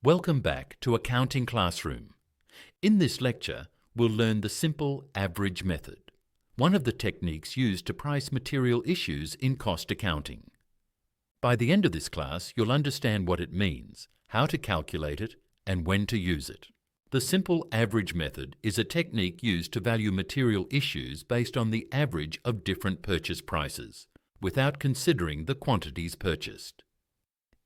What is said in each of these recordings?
Welcome back to Accounting Classroom. In this lecture, we'll learn the simple average method, one of the techniques used to price material issues in cost accounting. By the end of this class, you'll understand what it means, how to calculate it, and when to use it. The simple average method is a technique used to value material issues based on the average of different purchase prices, without considering the quantities purchased.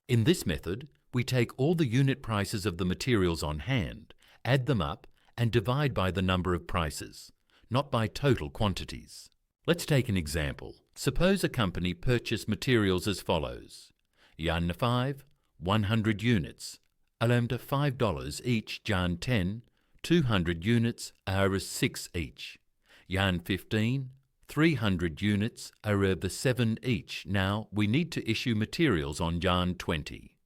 In this method, we take all the unit prices of the materials on hand, add them up, and divide by the number of prices, not by total quantities. Let's take an example. Suppose a company purchased materials as follows. Yarn 5, 100 units, alamda $5 each, yarn 10, 200 units, are 6 each. Yarn 15, 300 units, are 7 each. Now we need to issue materials on yarn 20.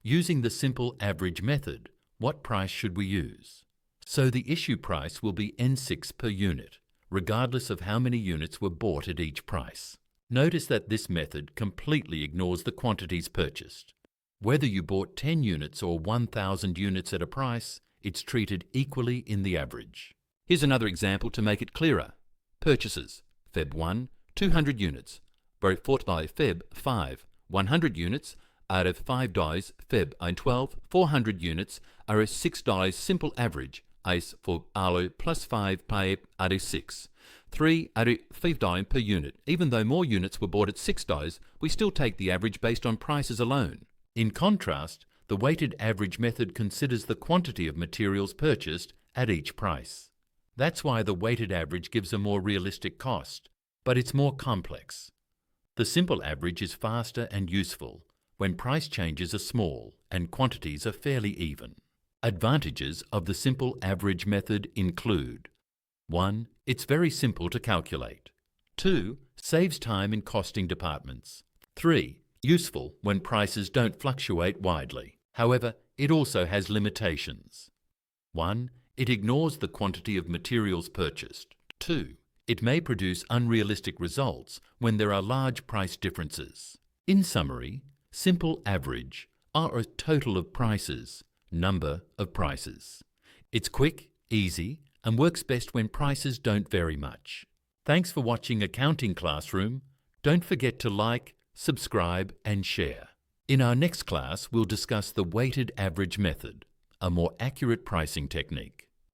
Using the simple average method, what price should we use? So the issue price will be N6 per unit, regardless of how many units were bought at each price. Notice that this method completely ignores the quantities purchased. Whether you bought 10 units or 1,000 units at a price, it's treated equally in the average. Here's another example to make it clearer. Purchases. Feb 1, 200 units. Bought by Feb 5, 100 units. Out of $5, Feb 12, 400 units are $6 simple average. Ice for alo plus 5 pay are 6. 3 are $5 per unit. Even though more units were bought at $6, we still take the average based on prices alone. In contrast, the weighted average method considers the quantity of materials purchased at each price. That's why the weighted average gives a more realistic cost, but it's more complex. The simple average is faster and useful when price changes are small and quantities are fairly even. Advantages of the simple average method include: 1. It's very simple to calculate. 2. Saves time in costing departments. 3. Useful when prices don't fluctuate widely. However, it also has limitations. 1. It ignores the quantity of materials purchased. 2. It may produce unrealistic results when there are large price differences. In summary, simple average are a total of prices, number of prices. It's quick, easy, and works best when prices don't vary much. Thanks for watching Accounting Classroom. Don't forget to like, subscribe, and share. In our next class, we'll discuss the weighted average method, a more accurate pricing technique.